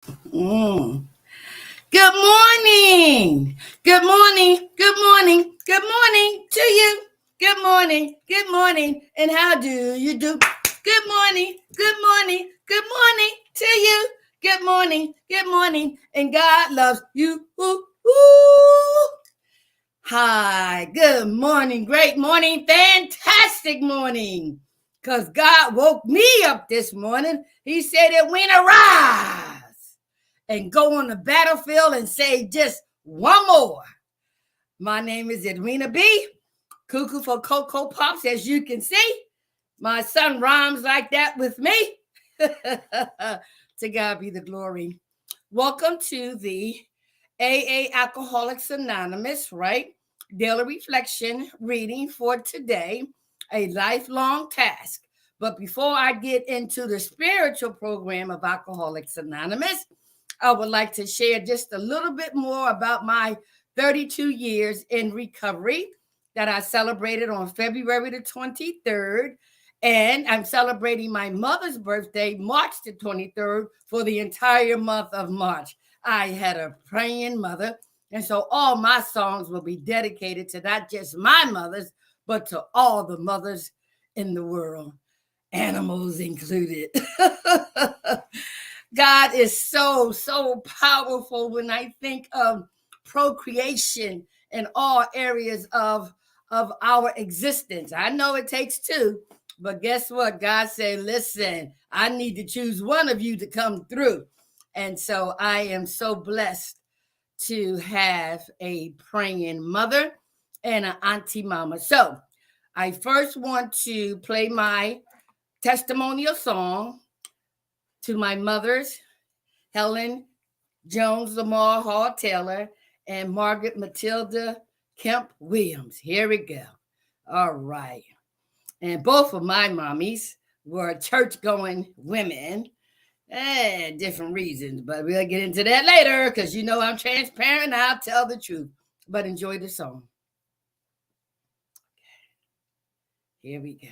Mm. Good morning. Good morning. Good morning. Good morning to you. Good morning. Good morning. And how do you do? Good morning. Good morning. Good morning to you. Good morning. Good morning. And God loves you. Ooh, ooh. Hi. Good morning. Great morning. Fantastic morning. Because God woke me up this morning. He said it went arise and go on the battlefield and say just one more. My name is Edwina B. Cuckoo for Cocoa Pops, as you can see. My son rhymes like that with me. To God be the glory. Welcome to the AA Alcoholics Anonymous, right? Daily reflection reading for today, a lifelong task. But before I get into the spiritual program of Alcoholics Anonymous, I would like to share just a little bit more about my 32 years in recovery that I celebrated on February the 23rd. And I'm celebrating my mother's birthday, March the 23rd, for the entire month of March. I had a praying mother. And so all my songs will be dedicated to not just my mothers, but to all the mothers in the world, animals included. God is so, so powerful when I think of procreation in all areas of our existence. I know it takes two, but guess what? God said, listen, I need to choose one of you to come through. And so I am so blessed to have a praying mother and an auntie mama. So I first want to play my testimonial song to my mothers, Helen Jones Lamar Hall Taylor, and Margaret Matilda Kemp Williams. Here we go. All right. And both of my mommies were church going women. Different reasons, but we'll get into that later because you know I'm transparent and I'll tell the truth. But enjoy the song. Here we go.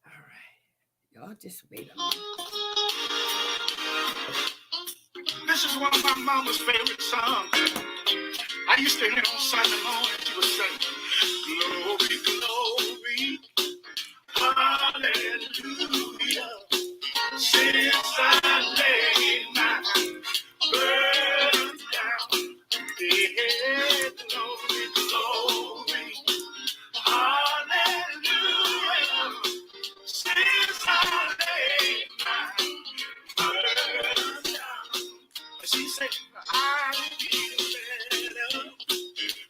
All right. Y'all just wait a minute. This is one of my mama's favorite songs. I used to hear on Sunday morning. She would sing, glory, glory, hallelujah. Since I laid my burden down, yeah, glory, hallelujah. Since I laid my burden down, she said, I feel better,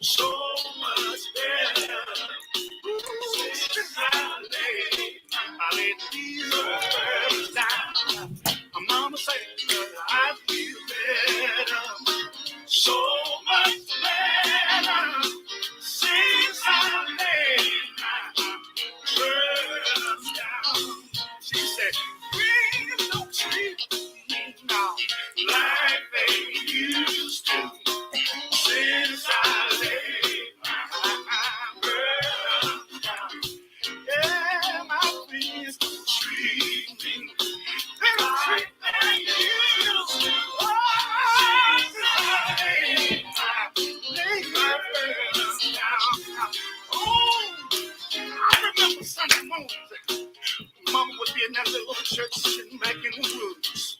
so much better. Since I laid these burdens down. My mama said, I feel better, so much better. Since I laid my burdens down. She said, please don't treat me now like they used to. Since I laid my burdens down. Yeah, my friends don't treat me like they used to. Oh, since I laid my burdens down. Oh, I remember Sunday mornings. Mama would be in that little church sitting back in the woods.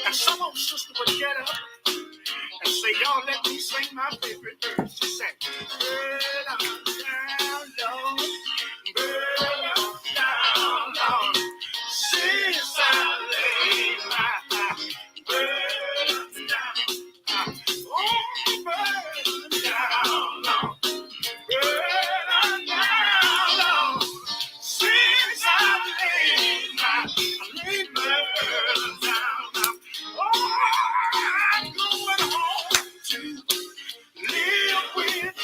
And some old sister would get up and say, y'all let me sing my favorite verse. She said, burden down, Lord, burden down, Lord. Since I laid my burden down, oh, burden down, Lord, burden down, Lord. Since I laid my burden down, oh, I'm going home to live with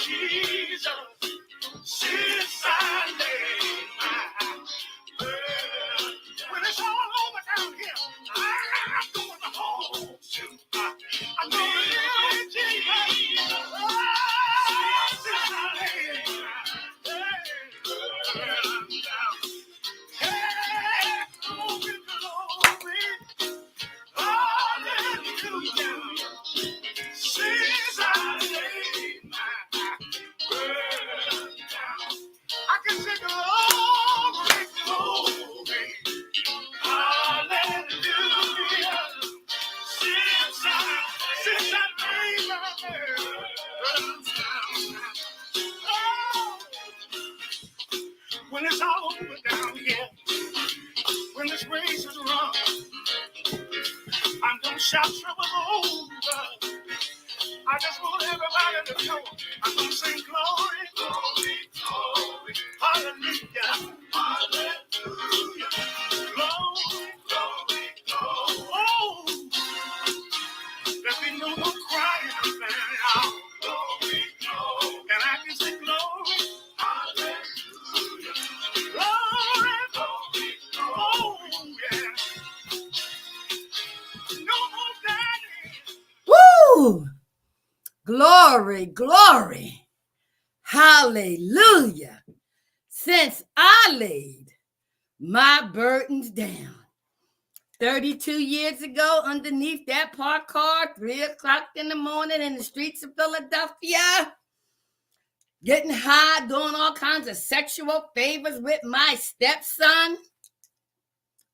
Don't shout trouble over. I just want everybody to know I'm going to sing glory, glory, glory. Hallelujah, hallelujah. Glory, glory, glory. Oh, there'll be no more crying now. Glory, glory. And I can say glory, hallelujah. Glory, glory, glory. Oh, yeah. No more dying. Woo! Glory, glory. Hallelujah. Since I laid my burdens down 32 years ago underneath that parked car, 3 o'clock in the morning in the streets of Philadelphia, getting high, doing all kinds of sexual favors with my stepson,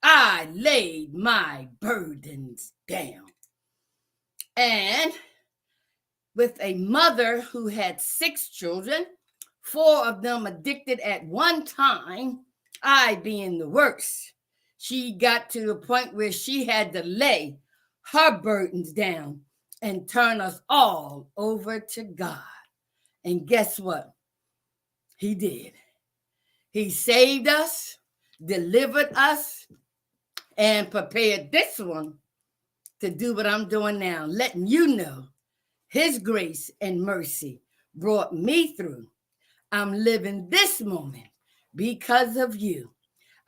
I laid my burdens down. And with a mother who had 6 children, 4 of them addicted at one time, I being the worst. She got to the point where she had to lay her burdens down and turn us all over to God. And guess what? He did. He saved us, delivered us, and prepared this one to do what I'm doing now, letting you know His grace and mercy brought me through. I'm living this moment because of you.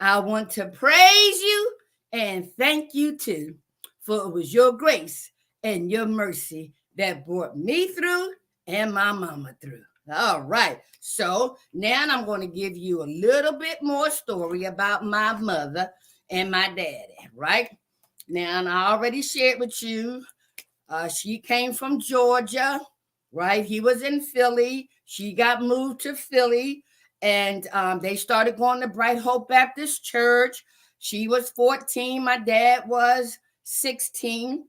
I want to praise you and thank you too, for it was your grace and your mercy that brought me through and my mama through. All right. So now I'm going to give you a little bit more story about my mother and my daddy, right? Now, and I already shared with you, she came from Georgia, right? He was in Philly. She got moved to Philly, and they started going to Bright Hope Baptist Church. She was 14. My dad was 16.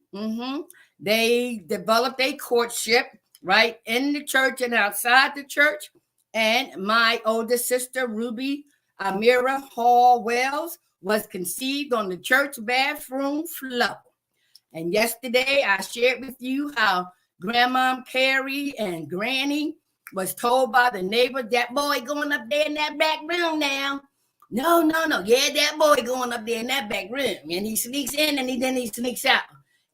They developed a courtship, right, in the church and outside the church. And my older sister, Ruby Amira Hall Wells, was conceived on the church bathroom floor. And yesterday I shared with you how Grandma Carrie and Granny was told by the neighbor, that boy going up there in that back room now. No. Yeah, that boy going up there in that back room. And he sneaks in and then he sneaks out.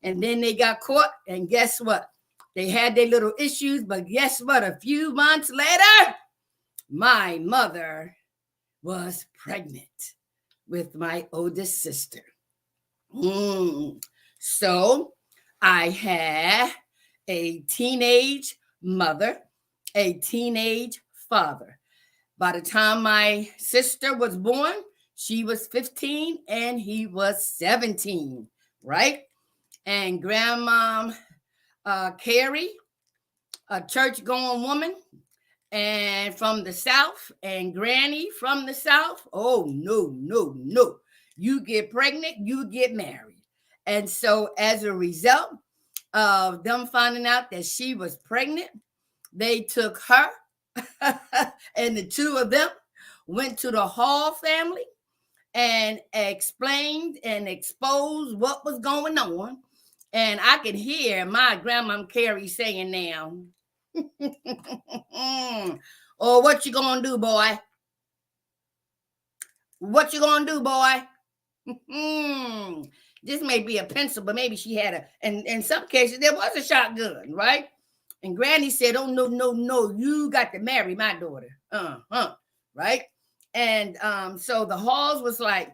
And then they got caught. And guess what? They had their little issues. But guess what? A few months later, my mother was pregnant with my oldest sister. So I had a teenage mother, a teenage father. By the time my sister was born, she was 15 and he was 17, right? And Grandma Carrie, a church-going woman, and from the South, and Granny from the South. Oh, no. You get pregnant, you get married. And so as a result of them finding out that she was pregnant, they took her and the two of them went to the Hall family and explained and exposed what was going on. And I could hear my grandma Carrie saying now, oh, what you gonna do, boy? What you gonna do, boy? This may be a pencil, but maybe she had and in some cases there was a shotgun, right? And Granny said, oh, no, you got to marry my daughter. Right? And so the Halls was like,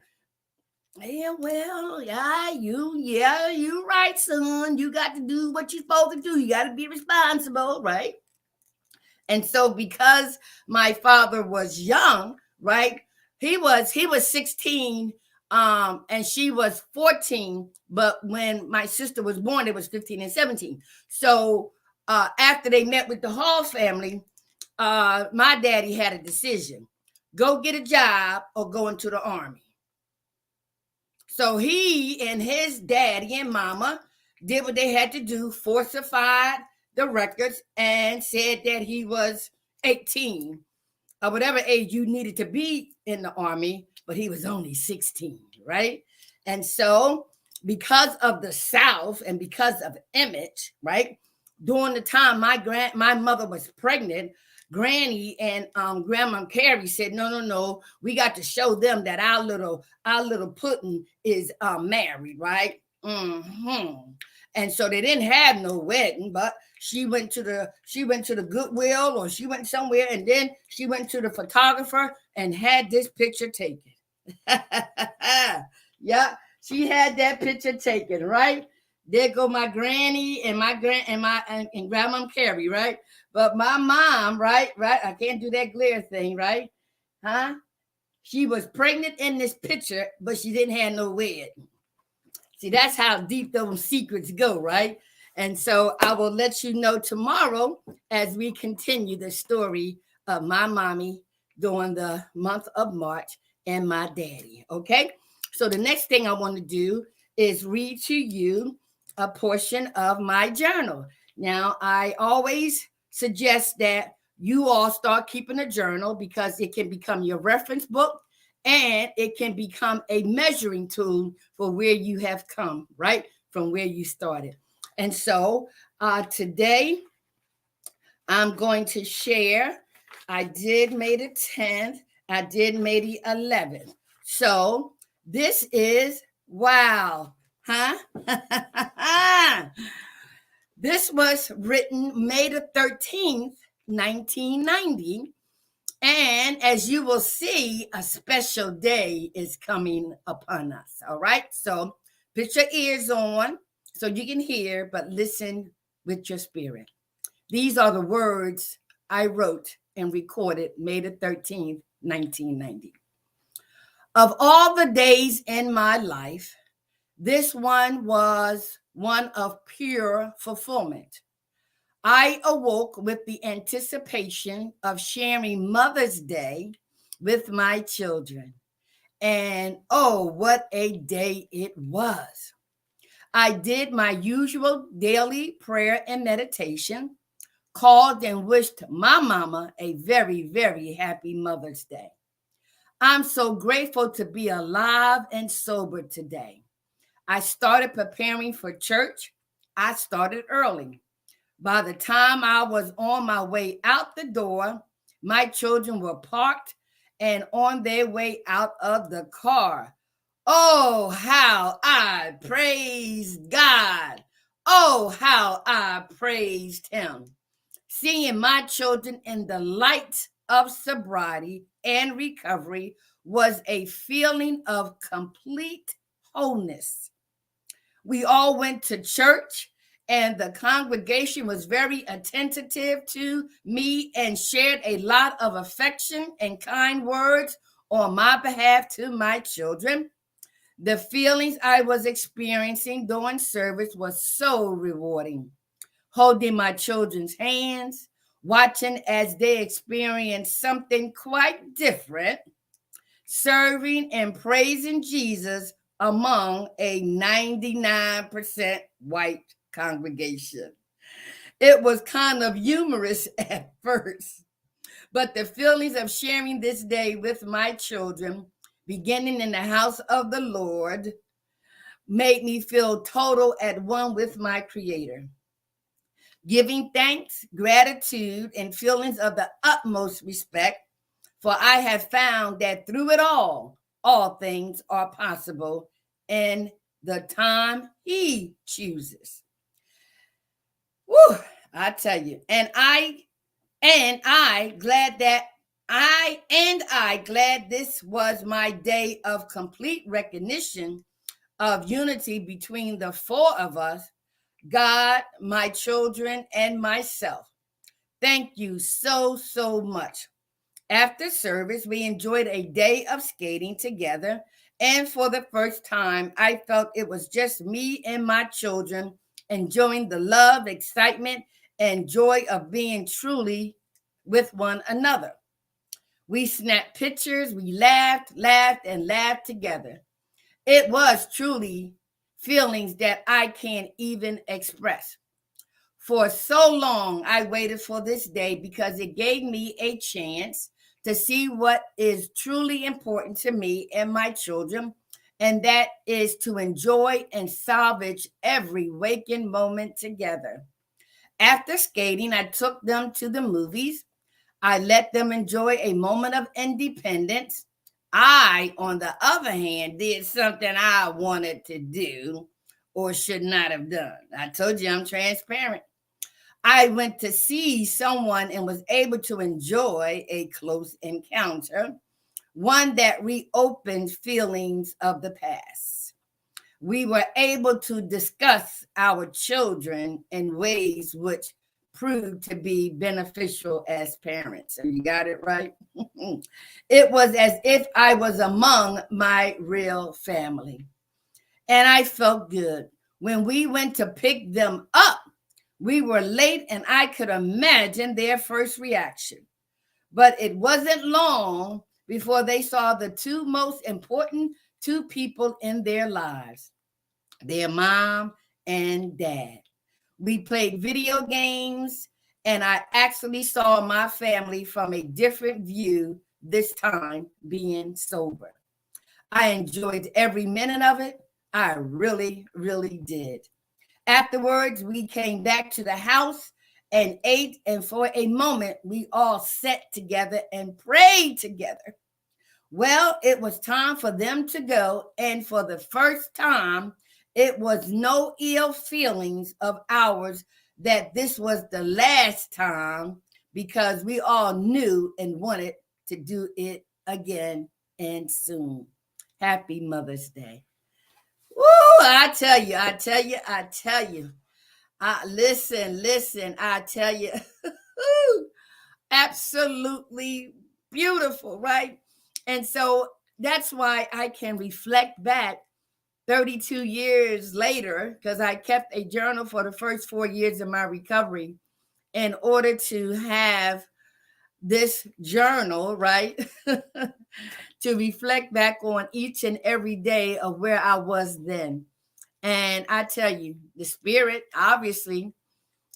yeah, well, you right, son. You got to do what you're supposed to do. You got to be responsible, right? And so because my father was young, right? He was 16 and she was 14, but when my sister was born, it was 15 and 17. So after they met with the Hall family, my daddy had a decision: go get a job or go into the Army. So he and his daddy and mama did what they had to do, falsified the records, and said that he was 18 or whatever age you needed to be in the Army, but he was only 16, right? And so because of the South and because of image, right? During the time my mother was pregnant, Granny and Grandma Carrie said, no, we got to show them that our little Puddin is married, right? And so they didn't have no wedding, but she went to the Goodwill, or she went somewhere, and then she went to the photographer and had this picture taken. Yeah, she had that picture taken, right? There go my granny and and Grandma Carrie, right? But my mom, right, I can't do that glare thing, right? Huh? She was pregnant in this picture, but she didn't have no wedding. See, that's how deep those secrets go, right? And so I will let you know tomorrow as we continue the story of my mommy during the month of March and my daddy. Okay. So the next thing I want to do is read to you a portion of my journal. Now, I always suggest that you all start keeping a journal because it can become your reference book and it can become a measuring tool for where you have come, right? From where you started. And so today I'm going to share. I did May the 10th. I did May the 11th. So this is, wow, huh? This was written May the 13th, 1990. And as you will see, a special day is coming upon us. All right. So put your ears on so you can hear, but listen with your spirit. These are the words I wrote and recorded May the 13th, 1990. Of all the days in my life, this one was one of pure fulfillment. I awoke with the anticipation of sharing Mother's Day with my children. And oh, what a day it was. I did my usual daily prayer and meditation, called and wished my mama a very, very happy Mother's Day. I'm so grateful to be alive and sober today. I started preparing for church. I started early. By the time I was on my way out the door, my children were parked and on their way out of the car. Oh, how I praised God. Oh, how I praised Him. Seeing my children in the light of sobriety and recovery was a feeling of complete wholeness. We all went to church, and the congregation was very attentive to me and shared a lot of affection and kind words on my behalf to my children. The feelings I was experiencing during service was so rewarding. Holding my children's hands, watching as they experienced something quite different, serving and praising Jesus among a 99% white congregation. It was kind of humorous at first, but the feelings of sharing this day with my children, beginning in the house of the Lord, made me feel total at one with my Creator. Giving thanks, gratitude, and feelings of the utmost respect, for I have found that through it all things are possible in the time He chooses. Woo, I tell you, glad this was my day of complete recognition of unity between the four of us, God, my children, and myself. Thank you so, so much. After service, we enjoyed a day of skating together. And for the first time, I felt it was just me and my children enjoying the love, excitement, and joy of being truly with one another. We snapped pictures, we laughed, and laughed together. It was truly feelings that I can't even express. For so long, I waited for this day because it gave me a chance to see what is truly important to me and my children and that is to enjoy and salvage every waking moment together. After skating, I took them to the movies. I let them enjoy a moment of independence. I, on the other hand, did something I wanted to do or should not have done. I told you I'm transparent. I went to see someone and was able to enjoy a close encounter, one that reopened feelings of the past. We were able to discuss our children in ways which proved to be beneficial as parents. And you got it right. It was as if I was among my real family. And I felt good. When we went to pick them up, we were late, and I could imagine their first reaction. But it wasn't long before they saw the two most important two people in their lives, their mom and dad. We played video games, and I actually saw my family from a different view, this time being sober. I enjoyed every minute of it. I really, really did. Afterwards, we came back to the house and ate, and for a moment, we all sat together and prayed together. Well, it was time for them to go, and for the first time, it was no ill feelings of ours that this was the last time, because we all knew and wanted to do it again and soon. Happy Mother's Day. Woo, I tell you, I tell you, I tell you. Listen, I tell you. Absolutely beautiful, right? And so that's why I can reflect back 32 years later, because I kept a journal for the first 4 years of my recovery in order to have this journal, right? To reflect back on each and every day of where I was then. And I tell you, the spirit obviously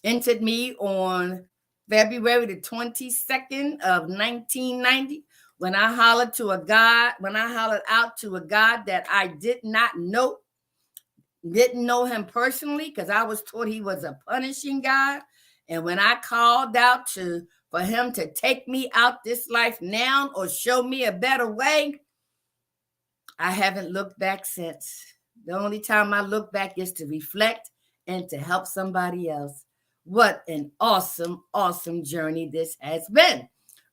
entered me on February the 22nd of 1990 when I hollered out to a God that I did not know, didn't know him personally, because I was taught he was a punishing God. And when I called out for him to take me out this life now or show me a better way, I haven't looked back since. The only time I look back is to reflect and to help somebody else. What an awesome, awesome journey this has been.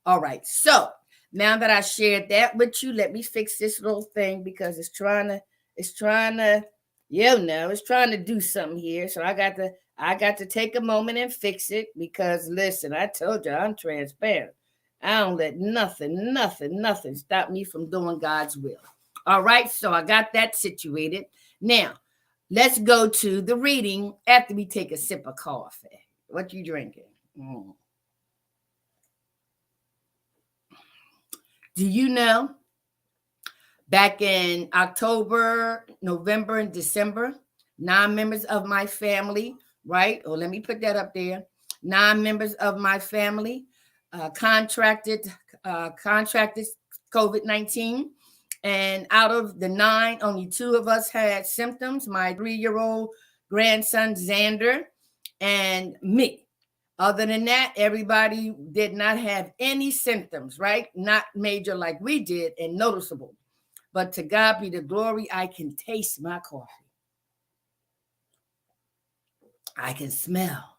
All right. So now that I shared that with you, let me fix this little thing because it's trying to, it's trying to do something here. So I got to take a moment and fix it because listen, I told you I'm transparent. I don't let nothing stop me from doing God's will. All right. So I got that situated. Now, let's go to the reading after we take a sip of coffee. What you drinking? Do you know back in October, November, and December, 9 members of my family, right? Oh, let me put that up there. 9 members of my family contracted COVID-19. And out of the 9, only 2 of us had symptoms, my 3-year-old grandson, Xander, and me. Other than that, everybody did not have any symptoms, right? Not major like we did and noticeable. But to God be the glory, I can taste my coffee. I can smell.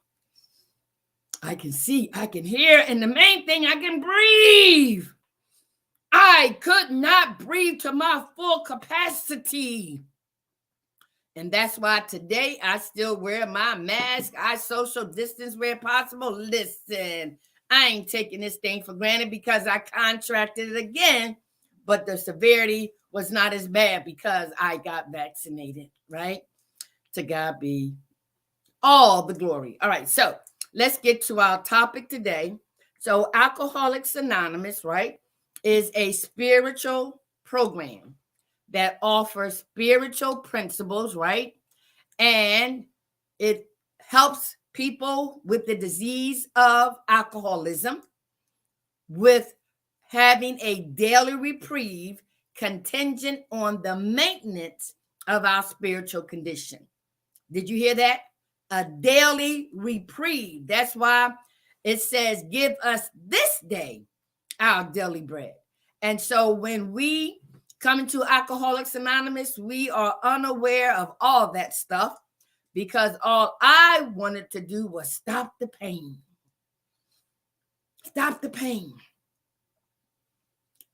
I can see. I can hear. And the main thing, I can breathe. I could not breathe to my full capacity. And that's why today I still wear my mask. I social distance where possible. Listen, I ain't taking this thing for granted because I contracted it again, but the severity was not as bad because I got vaccinated, right? To God be all the glory. All right, so let's get to our topic today. So Alcoholics Anonymous, right, is a spiritual program that offers spiritual principles, right? And it helps people with the disease of alcoholism with having a daily reprieve contingent on the maintenance of our spiritual condition. Did you hear that? A daily reprieve. That's why it says, give us this day our daily bread. And so when we come into Alcoholics Anonymous, we are unaware of all that stuff because all I wanted to do was stop the pain. Stop the pain.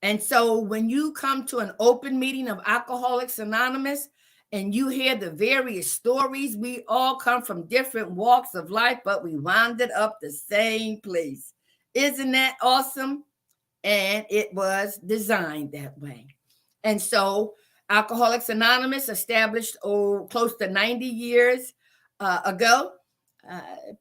And so when you come to an open meeting of Alcoholics Anonymous and you hear the various stories, we all come from different walks of life, but we wounded up the same place. Isn't that awesome? And it was designed that way. And so Alcoholics Anonymous, established close to 90 years ago,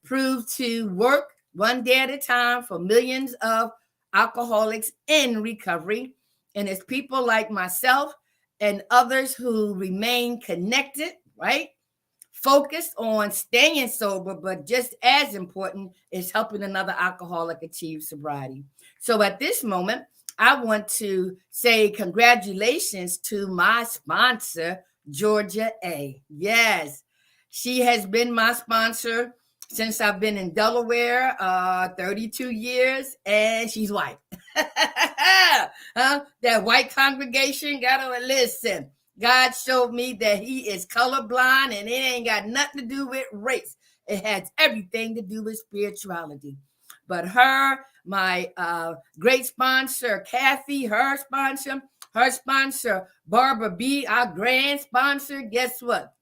proved to work one day at a time for millions of alcoholics in recovery. And it's people like myself and others who remain connected, right? Focused on staying sober, but just as important is helping another alcoholic achieve sobriety. So at this moment, I want to say congratulations to my sponsor, Georgia A. Yes, she has been my sponsor since I've been in Delaware, 32 years, and she's white. That white congregation got to listen. God showed me that he is colorblind, and it ain't got nothing to do with race. It has everything to do with spirituality. But her, my great sponsor, Kathy, her sponsor, Barbara B., our grand sponsor, guess what?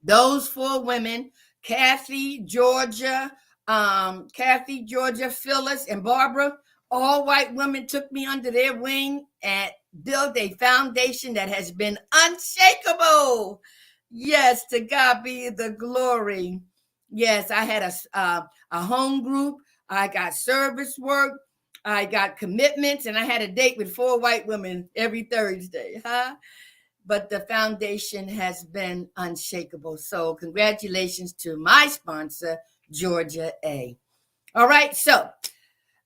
Those four women, Kathy, Georgia, Phyllis, and Barbara, all white women, took me under their wing and built a foundation that has been unshakable. Yes, to God be the glory. Yes, I had a home group. I got service work. I got commitments, and I had a date with 4 white women every Thursday. But the foundation has been unshakable. So congratulations to my sponsor, Georgia A. All right, so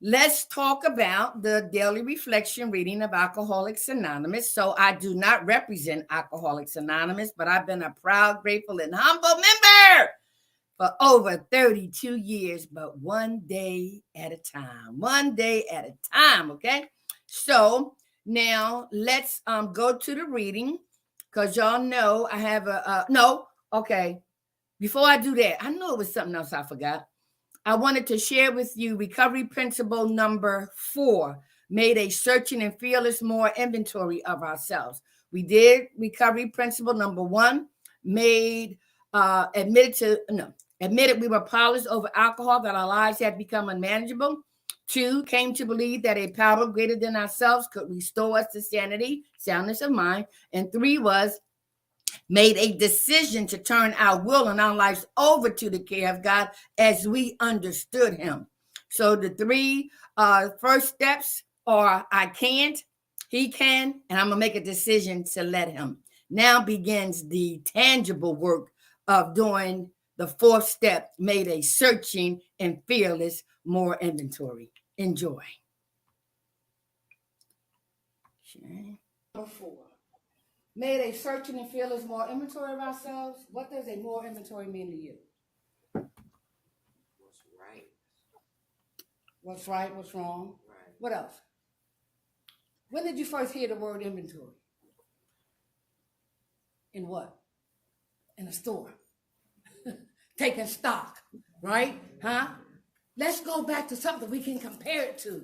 let's talk about the daily reflection reading of Alcoholics Anonymous. So I do not represent Alcoholics Anonymous, but I've been a proud, grateful, and humble member for over 32 years, but one day at a time. One day at a time, okay? So now let's go to the reading, because y'all know I have okay. Before I do that, I know it was something else I forgot. I wanted to share with you recovery principle number 4, made a searching and fearless more inventory of ourselves. We did recovery principle number 1, admitted we were powerless over alcohol, that our lives had become unmanageable. 2, came to believe that a power greater than ourselves could restore us to sanity, soundness of mind. And 3 was made a decision to turn our will and our lives over to the care of God as we understood him. So the 3 first steps are I can't, he can, and I'm going to make a decision to let him. Now begins the tangible work of doing the 4th step, made a searching and fearless more inventory. Enjoy. Okay. Number 4. Made a searching and fearless more inventory of ourselves. What does a more inventory mean to you? What's right? What's right? What's wrong? Right. What else? When did you first hear the word inventory? In what? In a store. Taking stock, right? Let's go back to something we can compare it to.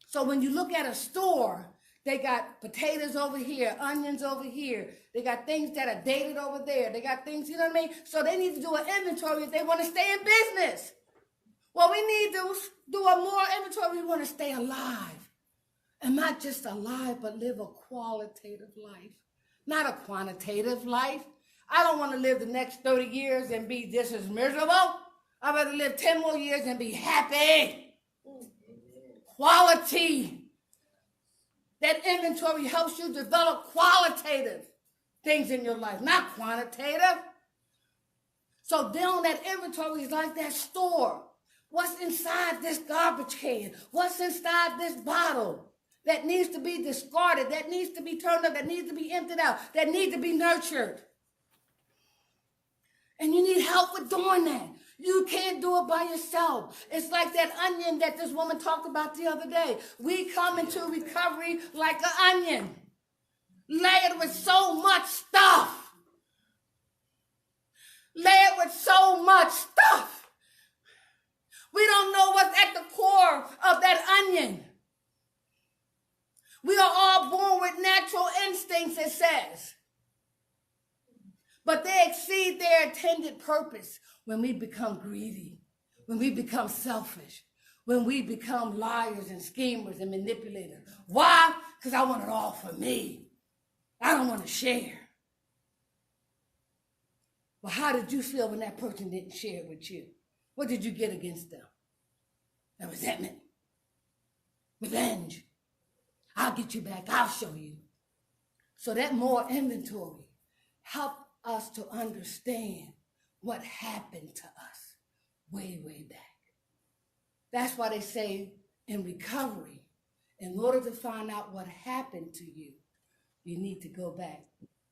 So when you look at a store, they got potatoes over here, onions over here. They got things that are dated over there. They got things, you know what I mean? So they need to do an inventory if they want to stay in business. Well, we need to do a more inventory. We want to stay alive. And not just alive, but live a qualitative life, not a quantitative life. I don't want to live the next 30 years and be just as miserable. I'd rather live 10 more years and be happy. Quality. That inventory helps you develop qualitative things in your life, not quantitative. So down that inventory is like that store. What's inside this garbage can? What's inside this bottle? that needs to be discarded, that needs to be turned up, that needs to be emptied out, that needs to be nurtured. And you need help with doing that. You can't do it by yourself. It's like that onion that this woman talked about the other day. We come into recovery like an onion, layered with so much stuff. Layered with so much stuff. We don't know what's at the core of that onion. We are all born with natural instincts, it says. But they exceed their intended purpose when we become greedy, when we become selfish, when we become liars and schemers and manipulators. Why? Because I want it all for me. I don't want to share. Well, how did you feel when that person didn't share it with you? What did you get against them? A resentment, revenge. I'll get you back. I'll show you. So that more inventory helped us to understand what happened to us way, way back. That's why they say in recovery, in order to find out what happened to you, you need to go back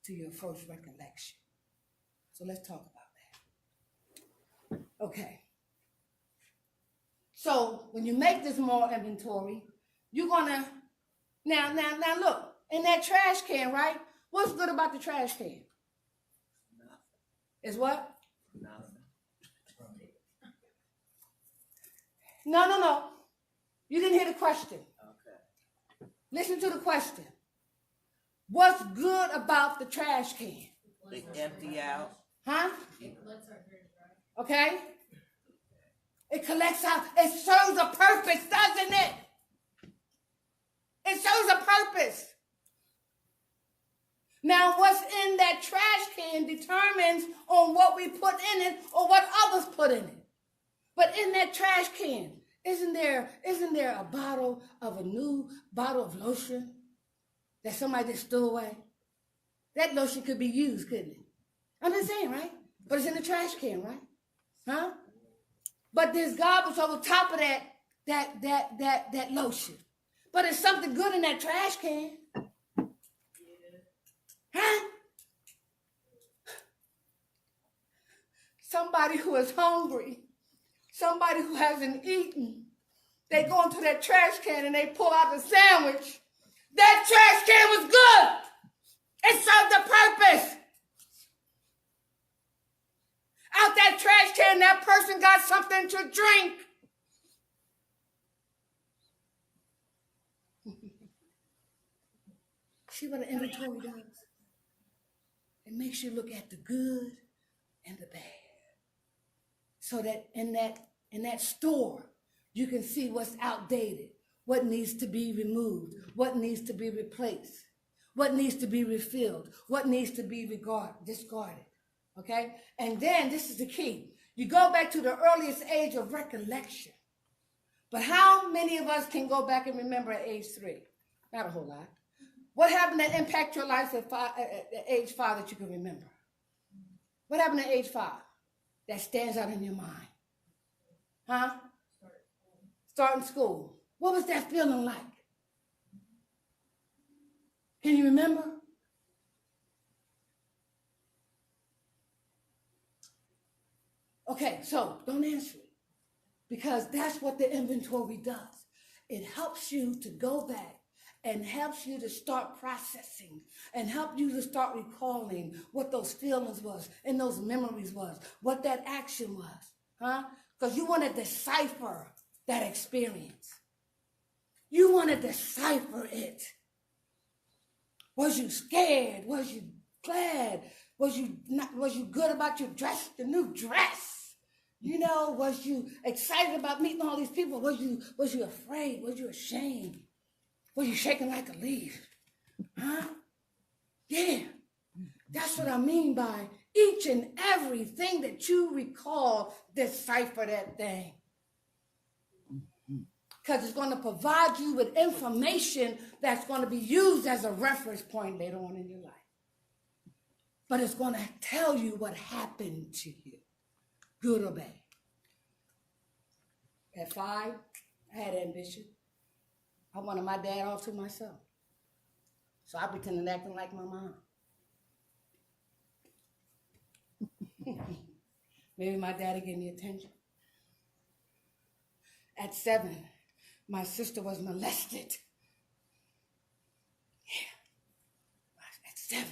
to your first recollection. So let's talk about that. Okay. So when you make this moral inventory, you're gonna now look in that trash can, right? What's good about the trash can? Is what? Nothing. No. You didn't hear the question. Okay. Listen to the question. What's good about the trash can? They empty out. Huh? Okay? It collects out. It serves a purpose, doesn't it? It serves a purpose. Now, what's in that trash can determines on what we put in it or what others put in it. But in that trash can, isn't there a new bottle of lotion that somebody just threw away? That lotion could be used, couldn't it? I'm just saying, right? But it's in the trash can, right? Huh? But there's garbage over top of that lotion. But there's something good in that trash can. Huh? Somebody who is hungry, somebody who hasn't eaten, they go into that trash can and they pull out the sandwich. That trash can was good. It served a purpose. Out that trash can, that person got something to drink. See what an inventory does? It makes you look at the good and the bad. So that in that store, you can see what's outdated, what needs to be removed, what needs to be replaced, what needs to be refilled, what needs to be discarded. Okay? And then this is the key. You go back to the earliest age of recollection. But how many of us can go back and remember at age 3? Not a whole lot. What happened that impact your life at age 5 that you can remember? What happened at age 5 that stands out in your mind? Huh? Starting school. What was that feeling like? Can you remember? Okay, so don't answer it. Because that's what the inventory does. It helps you to go back and helps you to start processing and help you to start recalling what those feelings was and those memories was, what that action was, huh? Because you want to decipher that experience. You want to decipher it. Was you scared? Was you glad? Was you good about your dress, the new dress? You know, was you excited about meeting all these people? Was you afraid? Was you ashamed? Was you shaking like a leaf? Huh? Yeah. That's what I mean by each and everything that you recall, decipher that thing. Because it's going to provide you with information that's going to be used as a reference point later on in your life. But it's going to tell you what happened to you, good or bad. At 5, I had ambition. I wanted my dad all to myself. So I pretended acting like my mom. Maybe my daddy gave me attention. At 7, my sister was molested. Yeah. At 7,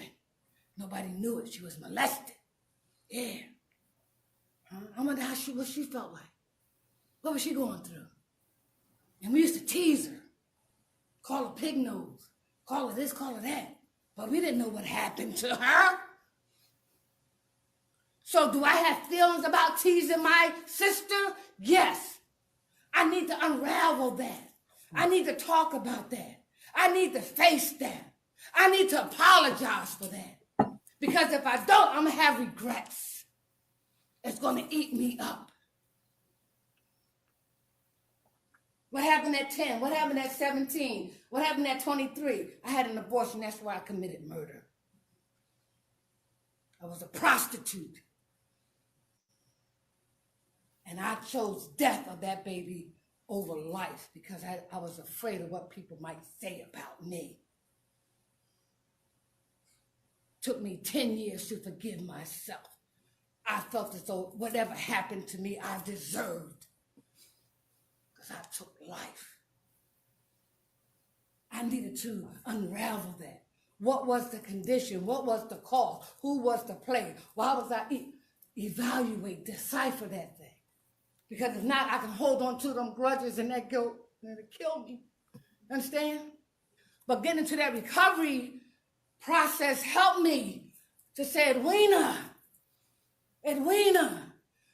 nobody knew it. She was molested. Yeah. I wonder what she felt like. What was she going through? And we used to tease her, call her pig nose, call her this, call her that. But we didn't know what happened to her. So do I have feelings about teasing my sister? Yes. I need to unravel that. I need to talk about that. I need to face that. I need to apologize for that. Because if I don't, I'm going to have regrets. It's going to eat me up. What happened at 10? What happened at 17? What happened at 23? I had an abortion. That's why I committed murder. I was a prostitute. And I chose death of that baby over life because I was afraid of what people might say about me. Took me 10 years to forgive myself. I felt as though whatever happened to me, I deserved. Because I took life. I needed to unravel that. What was the condition? What was the cause? Who was the player? Why was I evaluate, decipher that thing? Because if not, I can hold on to them grudges and that guilt, and it'll kill me. Understand? But getting into that recovery process helped me to say, Edwina,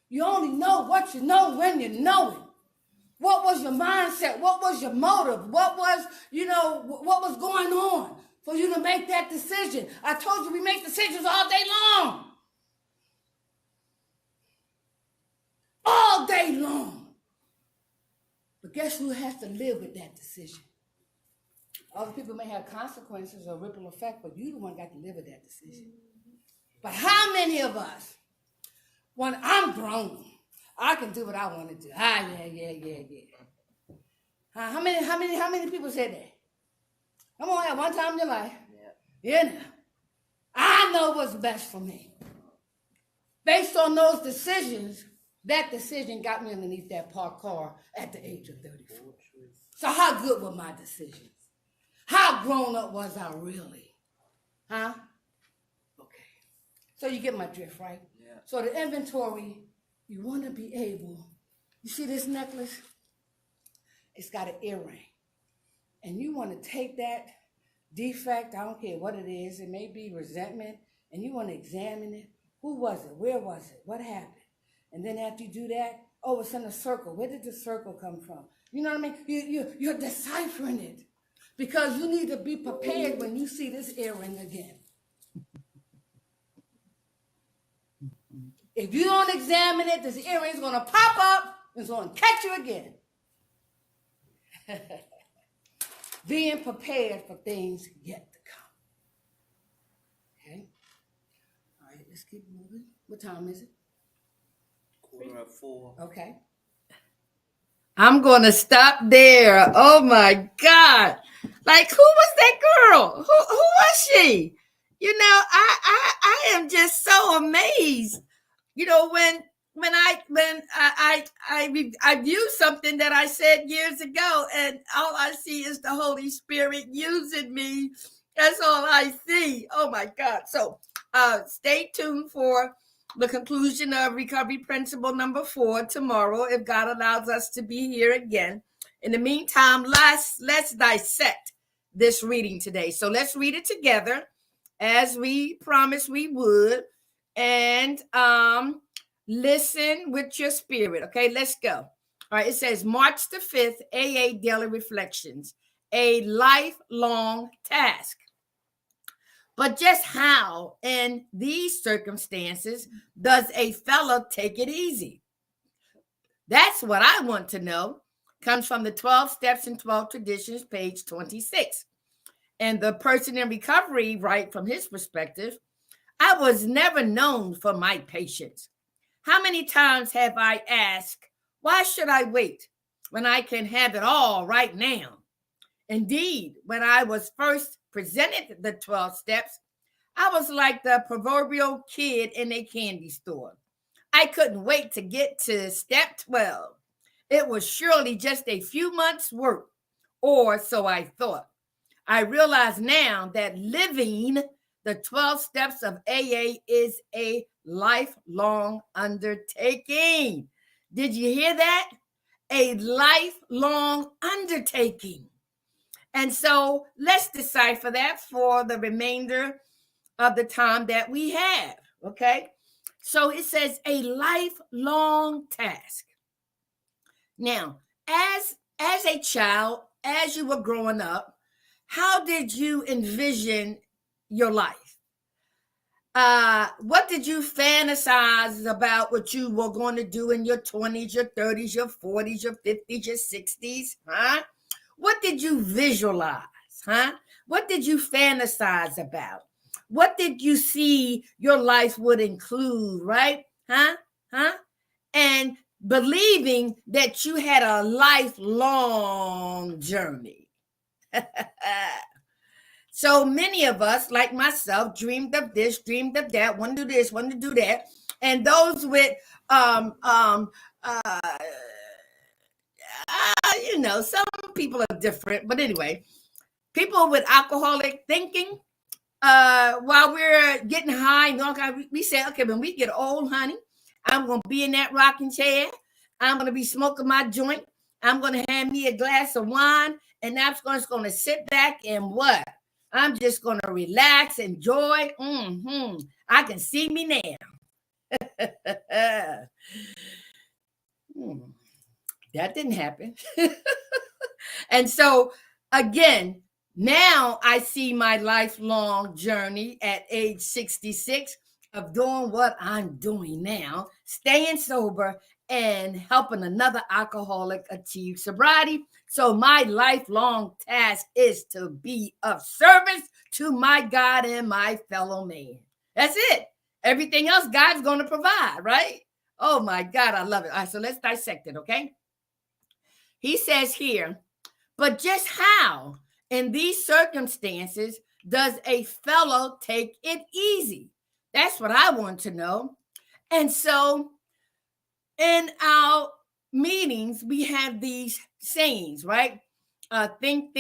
you only know what you know when you know it. What was your mindset? What was your motive? What was going on for you to make that decision? I told you we make decisions all day long. All day long. But guess who has to live with that decision? Other people may have consequences or ripple effect, but you the one got to live with that decision. But how many of us, when I'm grown, I can do what I want to do. Yeah. How many people said that? Come on, at one time in your life. Yeah. I know what's best for me. Based on those decisions, that decision got me underneath that parked car at the age of 34. So how good were my decisions? How grown up was I really? Huh? Okay. So you get my drift, right? Yeah. So the inventory, you want to be able, you see this necklace? It's got an earring. And you want to take that defect, I don't care what it is, it may be resentment, and you want to examine it. Who was it? Where was it? What happened? And then after you do that, oh, it's in a circle. Where did the circle come from? You know what I mean? You're deciphering it because you need to be prepared when you see this earring again. If you don't examine it, this earring is going to pop up and it's going to catch you again. Being prepared for things yet to come. Okay? All right, let's keep moving. What time is it? 4:45. Okay. I'm going to stop there. Oh, my God. Like, who was that girl? Who was she? You know, I am just so amazed. You know, when I view something that I said years ago, and all I see is the Holy Spirit using me. That's all I see. Oh, my God. So stay tuned for the conclusion of recovery principle number 4 tomorrow, if God allows us to be here again. In the meantime, let's dissect this reading today. So let's read it together as we promised we would, and listen with your spirit. Okay, let's go. All right, it says March the 5th, AA Daily Reflections, a lifelong task. But just how, in these circumstances, does a fellow take it easy? That's what I want to know. Comes from the 12 Steps and 12 Traditions, page 26. And the person in recovery, right, from his perspective, I was never known for my patience. How many times have I asked, why should I wait when I can have it all right now? Indeed, when I was first presented the 12 steps, I was like the proverbial kid in a candy store. I couldn't wait to get to step 12. It was surely just a few months' work, or so I thought. I realize now that living the 12 steps of AA is a lifelong undertaking. Did you hear that? A lifelong undertaking. And so let's decipher that for the remainder of the time that we have. Okay. So it says a lifelong task. Now, as a child, as you were growing up, how did you envision your life? What did you fantasize about what you were going to do in your 20s, your 30s, your 40s, your 50s, your 60s? Huh? What did you visualize? Huh? What did you fantasize about? What did you see your life would include, right? Huh? Huh? And believing that you had a lifelong journey. So many of us, like myself, dreamed of this, dreamed of that, wanted to do this, wanted to do that. And those with some people are different, but anyway, people with alcoholic thinking, while we're getting high, we say, okay, when we get old, honey, I'm gonna be in that rocking chair. I'm gonna be smoking my joint. I'm gonna have me a glass of wine, and I'm just gonna sit back and what? I'm just gonna relax, enjoy. I can see me now. That didn't happen. And so, again, now I see my lifelong journey at age 66 of doing what I'm doing now, staying sober and helping another alcoholic achieve sobriety. So my lifelong task is to be of service to my God and my fellow man. That's it. Everything else God's going to provide, right? Oh my God, I love it. All right, so let's dissect it, okay? He says here, but just how in these circumstances does a fellow take it easy? That's what I want to know. And so in our meetings, we have these sayings, right? Think.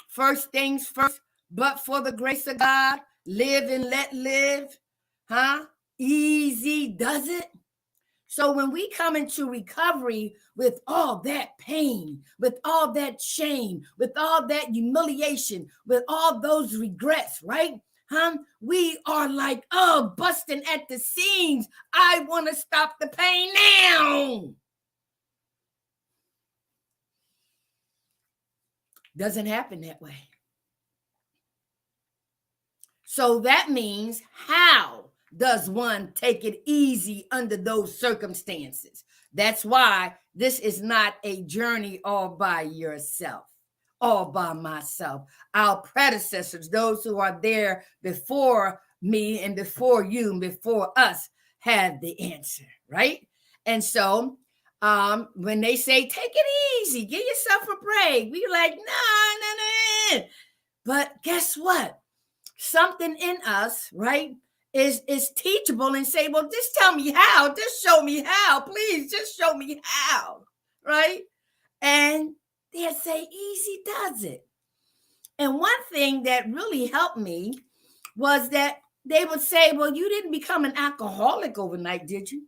First things first, but for the grace of God, live and let live. Huh? Easy does it. So when we come into recovery with all that pain, with all that shame, with all that humiliation, with all those regrets, right? We are like, busting at the seams. I want to stop the pain now. Doesn't happen that way. So that means, how does one take it easy under those circumstances? That's why this is not a journey all by yourself, all by myself. Our predecessors, those who are there before me and before you and before us, have the answer, right? And so when they say, take it easy, give yourself a break, we're like, no. But guess what? Something in us, right, is teachable and say, well, just tell me how, just show me how, please, just show me how, right? And they'll say, easy does it. And one thing that really helped me was that they would say, well, you didn't become an alcoholic overnight, did you?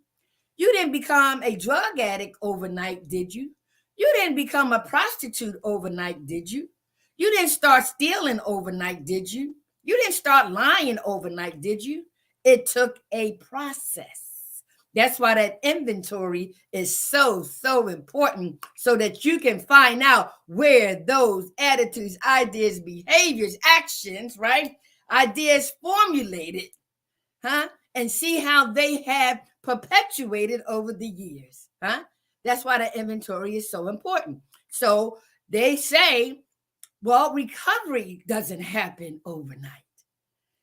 You didn't become a drug addict overnight, did you? You didn't become a prostitute overnight, did you? You didn't start stealing overnight, did you? You didn't start lying overnight, did you? It took a process. That's why that inventory is so important, so that you can find out where those attitudes, ideas, behaviors, actions, right? Ideas formulated, and see how they have perpetuated over the years, That's why the inventory is so important. So they say, well, recovery doesn't happen overnight.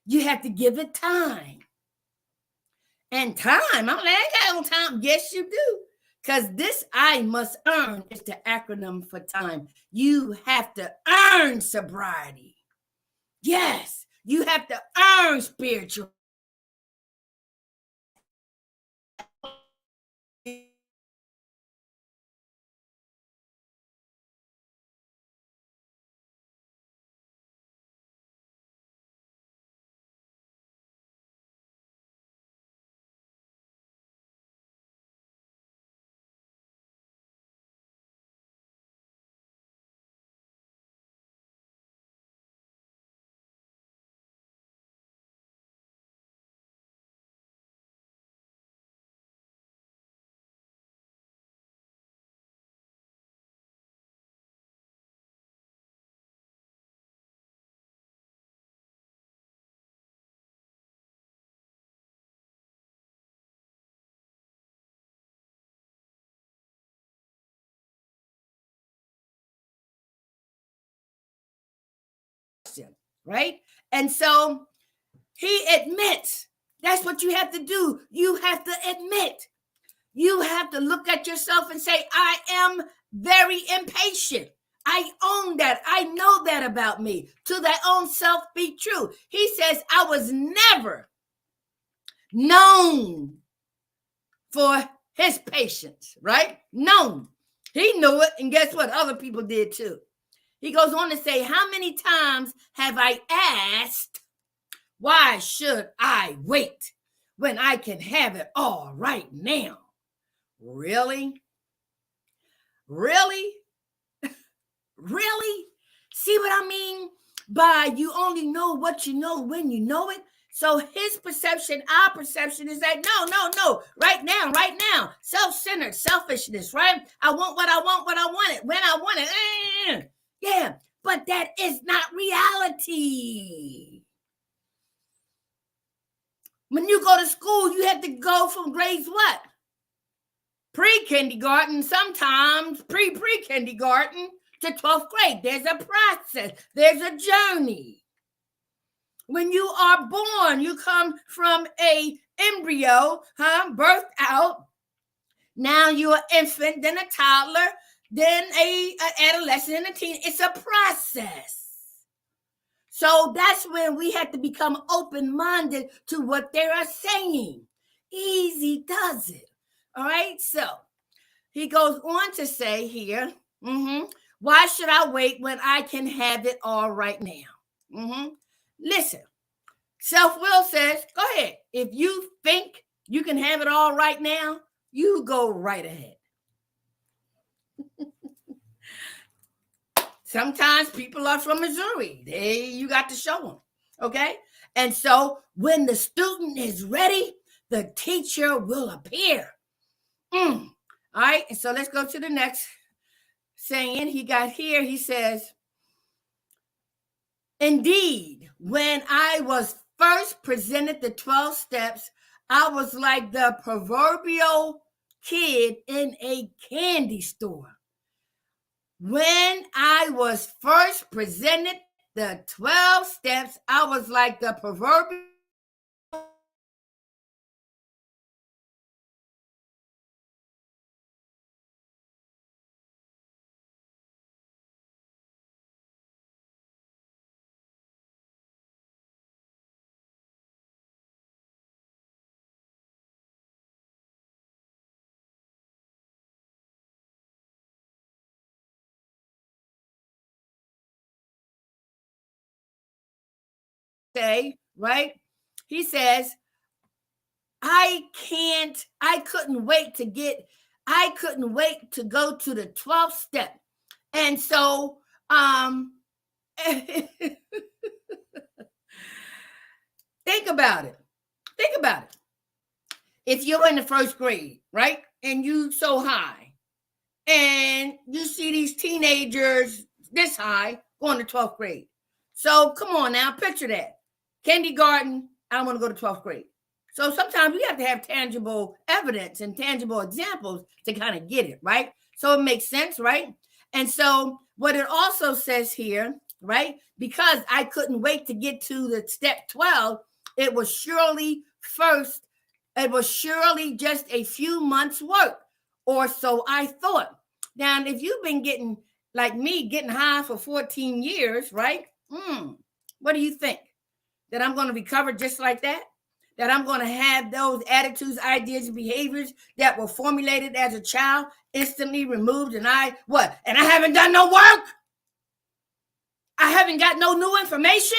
You have to give it time. And time, I'm like, I got no time. Yes, you do. Because this I must earn is the acronym for time. You have to earn sobriety. Yes, you have to earn spiritual. Right? And so he admits that's what you have to do. You have to admit. You have to look at yourself and say, I am very impatient. I own that. I know that about me. To thy own self be true. He says, I was never known for his patience, right? Known. He knew it. And guess what? Other people did too. He goes on to say, how many times have I asked, why should I wait when I can have it all right now? Really? Really? Really? See what I mean? By you only know what you know when you know it. So his perception, our perception is that no, right now, self-centered, selfishness, right? I want what I want, it, when I want it. Yeah, but that is not reality. When you go to school, you have to go from grades what? Pre-kindergarten, sometimes pre-kindergarten to 12th grade. There's a process. There's a journey. When you are born, you come from a embryo, birthed out. Now you're an infant, then a toddler, then an adolescent, and a teen. It's a process. So that's when we have to become open-minded to what they are saying. Easy does it. All right, so he goes on to say here, why should I wait when I can have it all right now? Listen, self-will says, go ahead. If you think you can have it all right now, you go right ahead. Sometimes people are from Missouri. You got to show them, okay? And so when the student is ready, the teacher will appear. All right, and so let's go to the next saying he got here. He says, indeed, when I was first presented the 12 steps, I was like the proverbial kid in a candy store. When I was first presented the 12 steps, I was like the proverbial say, right? He says, I couldn't wait to go to the 12th step. And so, think about it. If you're in the first grade, right? And you so high, and you see these teenagers this high going to 12th grade. So come on now, picture that. Kindergarten, I want to go to 12th grade. So sometimes we have to have tangible evidence and tangible examples to kind of get it, right? So it makes sense, right? And so what it also says here, right? Because I couldn't wait to get to the step 12, it was surely just a few months' work. or so I thought. Now, if you've been getting, like me, getting high for 14 years, right? What do you think? That I'm going to recover just like that? That I'm going to have those attitudes, ideas, and behaviors that were formulated as a child instantly removed, and I haven't done no work? I haven't got no new information?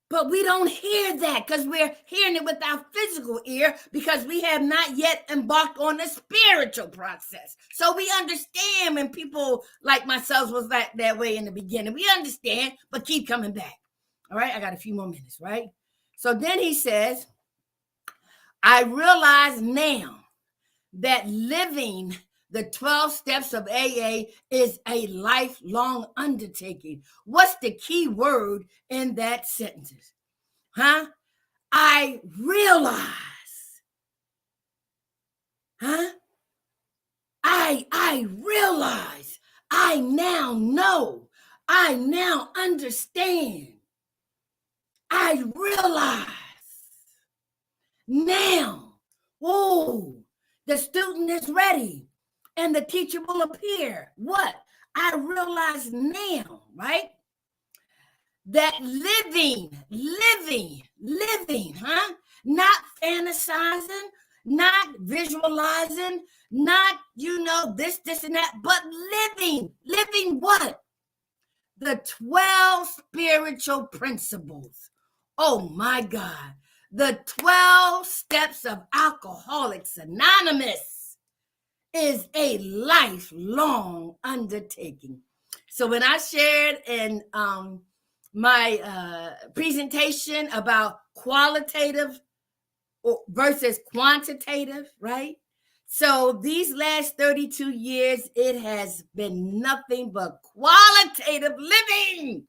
But we don't hear that because we're hearing it with our physical ear because we have not yet embarked on the spiritual process. So we understand when people like myself was that way in the beginning. We understand, but keep coming back. All right, I got a few more minutes, right? So then he says, I realize now that living the 12 steps of AA is a lifelong undertaking. What's the key word in that sentence? I realize. I realize. I now know. I now understand. I realize. Now. Oh, the student is ready and the teacher will appear. What? I realize now, right? That living, not fantasizing, not visualizing, not, this and that, but living what? The 12 spiritual principles. Oh my God. The 12 steps of Alcoholics Anonymous is a lifelong undertaking. So when I shared in my presentation about qualitative versus quantitative, right? So these last 32 years, it has been nothing but qualitative living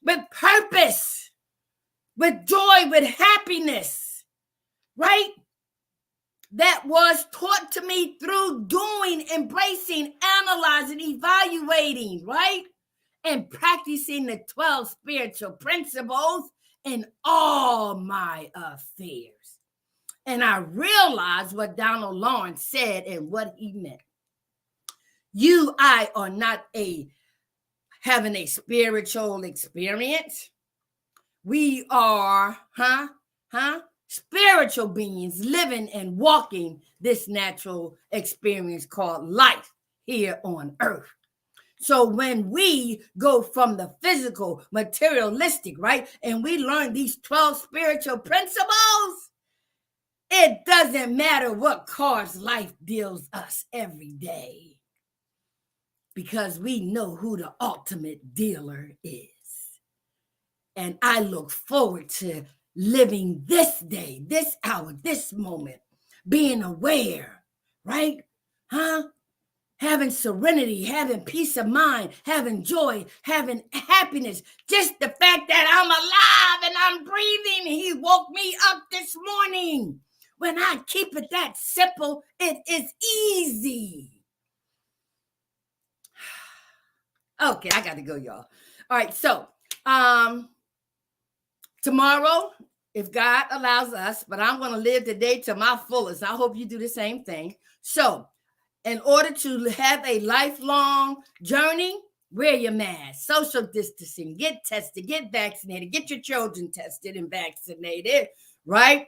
with purpose, with joy, with happiness, right? That was taught to me through doing, embracing, analyzing, evaluating, right? And practicing the 12 spiritual principles in all my affairs. And I realized what Donald Lawrence said and what he meant. I are not having a spiritual experience. We are, spiritual beings living and walking this natural experience called life here on earth. So when we go from the physical, materialistic, right, and we learn these 12 spiritual principles, it doesn't matter what cards life deals us every day, because we know who the ultimate dealer is. And I look forward to living this day, this hour, this moment, being aware, right? Having serenity, having peace of mind, having joy, having happiness. Just the fact that I'm alive and I'm breathing. He woke me up this morning. When I keep it that simple, it is easy. Okay, I got to go, y'all. All right, so tomorrow, if God allows us, but I'm going to live today to my fullest. I hope you do the same thing. So in order to have a lifelong journey, wear your mask, social distancing, get tested, get vaccinated, get your children tested and vaccinated, right?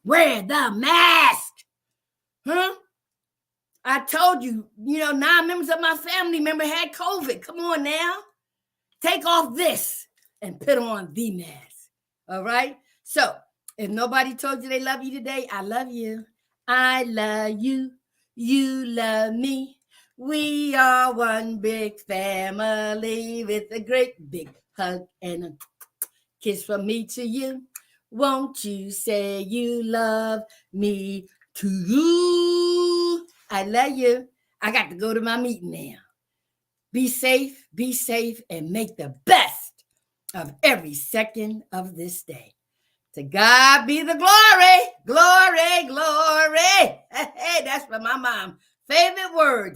Wear the mask. I told you, 9 members of my family member had COVID. Come on now. Take off this and put on the mask. All right? So if nobody told you they love you today, I love you. I love you. You love me. We are one big family with a great big hug and a kiss from me to you. Won't you say you love me too? I love you. I got to go to my meeting now. Be safe, and make the best of every second of this day. To God be the glory, glory, glory. Hey, that's for my mom. Favorite words.